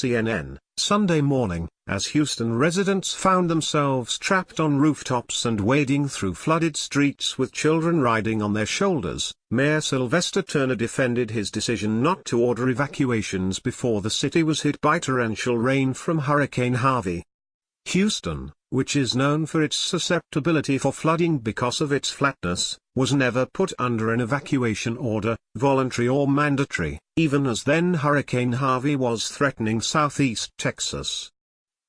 CNN, Sunday morning, as Houston residents found themselves trapped on rooftops and wading through flooded streets with children riding on their shoulders. Mayor Sylvester Turner defended his decision not to order evacuations before the city was hit by torrential rain from Hurricane Harvey. Houston, which is known for its susceptibility for flooding because of its flatness, was never put under an evacuation order, voluntary or mandatory, even as then Hurricane Harvey was threatening southeast Texas.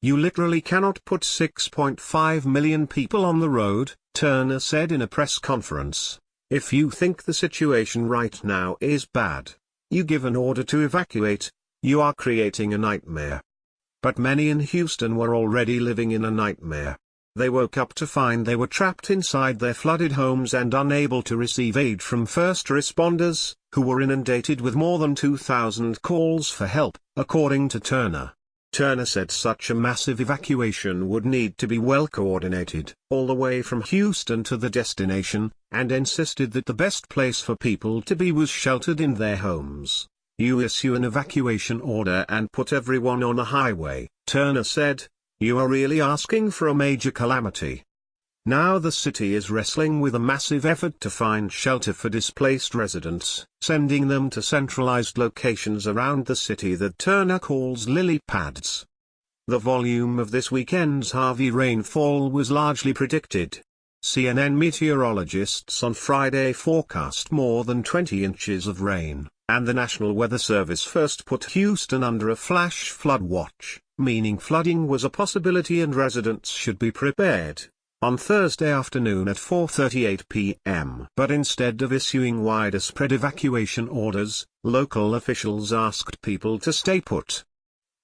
"You literally cannot put 6.5 million people on the road," Turner said in a press conference. "If you think the situation right now is bad, you give an order to evacuate, you are creating a nightmare." But many in Houston were already living in a nightmare. They woke up to find they were trapped inside their flooded homes and unable to receive aid from first responders, who were inundated with more than 2,000 calls for help, according to Turner. Turner said such a massive evacuation would need to be well coordinated, all the way from Houston to the destination, and insisted that the best place for people to be was sheltered in their homes. "You issue an evacuation order and put everyone on a highway," Turner said. "You are really asking for a major calamity." Now the city is wrestling with a massive effort to find shelter for displaced residents, sending them to centralized locations around the city that Turner calls lily pads. The volume of this weekend's Harvey rainfall was largely predicted. CNN meteorologists on Friday forecast more than 20 inches of rain, and the National Weather Service first put Houston under a flash flood watch, meaning flooding was a possibility and residents should be prepared, on Thursday afternoon at 4:38 p.m. But instead of issuing wider spread evacuation orders, local officials asked people to stay put.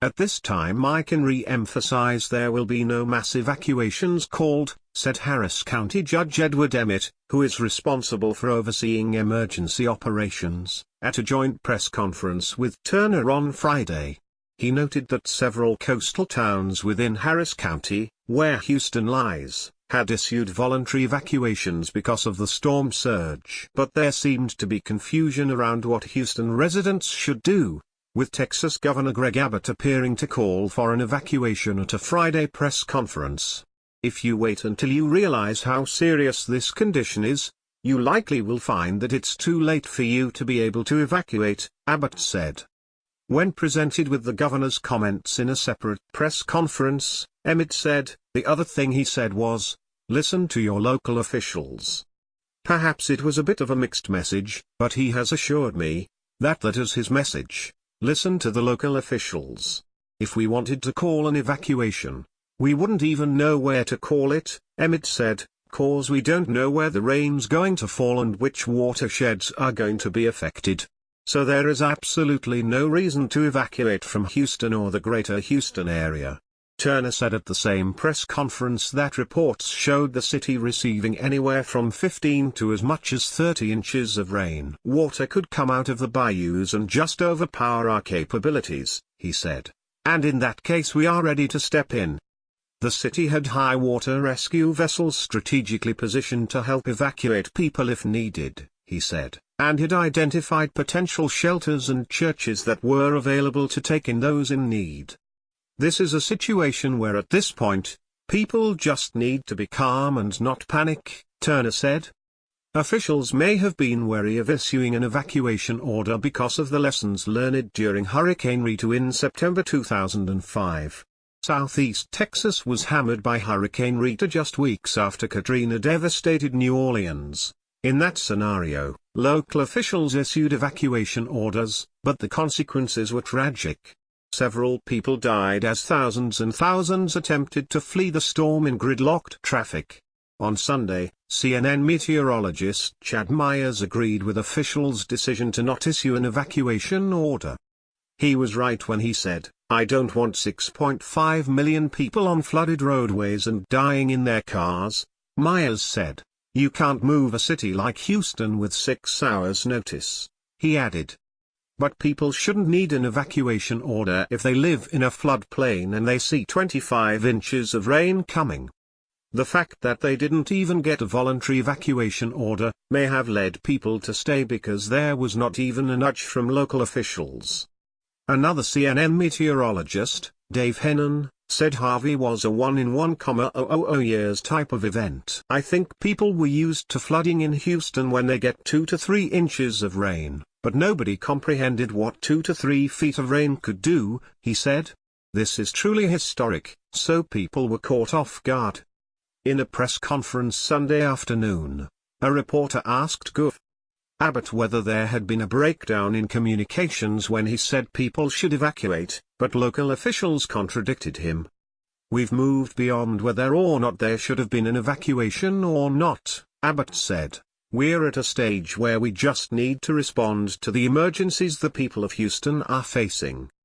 "At this time I can re-emphasize there will be no mass evacuations called," said Harris County Judge Edward Emmett, who is responsible for overseeing emergency operations, at a joint press conference with Turner on Friday. He noted that several coastal towns within Harris County, where Houston lies, had issued voluntary evacuations because of the storm surge. But there seemed to be confusion around what Houston residents should do, with Texas Governor Greg Abbott appearing to call for an evacuation at a Friday press conference. "If you wait until you realize how serious this condition is, you likely will find that it's too late for you to be able to evacuate," Abbott said. When presented with the governor's comments in a separate press conference, Emmett said, "The other thing he said was, listen to your local officials." Perhaps it was a bit of a mixed message, but he has assured me that is his message. Listen to the local officials. "If we wanted to call an evacuation, we wouldn't even know where to call it," Emmett said, "'cause we don't know where the rain's going to fall and which watersheds are going to be affected. So there is absolutely no reason to evacuate from Houston or the greater Houston area." Turner said at the same press conference that reports showed the city receiving anywhere from 15 to as much as 30 inches of rain. "Water could come out of the bayous and just overpower our capabilities," he said. "And in that case we are ready to step in." The city had high water rescue vessels strategically positioned to help evacuate people if needed, he said, and had identified potential shelters and churches that were available to take in those in need. "This is a situation where at this point, people just need to be calm and not panic," Turner said. Officials may have been wary of issuing an evacuation order because of the lessons learned during Hurricane Rita in September 2005. Southeast Texas was hammered by Hurricane Rita just weeks after Katrina devastated New Orleans. In that scenario, local officials issued evacuation orders, but the consequences were tragic. Several people died as thousands and thousands attempted to flee the storm in gridlocked traffic. On Sunday, CNN meteorologist Chad Myers agreed with officials' decision to not issue an evacuation order. He was right when he said, "I don't want 6.5 million people on flooded roadways and dying in their cars," Myers said. "You can't move a city like Houston with 6 hours' notice," he added. But people shouldn't need an evacuation order if they live in a floodplain and they see 25 inches of rain coming. The fact that they didn't even get a voluntary evacuation order may have led people to stay because there was not even a nudge from local officials. Another CNN meteorologist, Dave Hennon, said Harvey was a 1 in 1,000 years type of event. I think people were used to flooding in Houston when they get 2 to 3 inches of rain, but nobody comprehended what 2 to 3 feet of rain could do, he said. This is truly historic, so people were caught off guard. In a press conference Sunday afternoon, a reporter asked Gov. Abbott whether there had been a breakdown in communications when he said people should evacuate, but local officials contradicted him. We've moved beyond whether or not there should have been an evacuation or not, Abbott said. We're at a stage where we just need to respond to the emergencies the people of Houston are facing.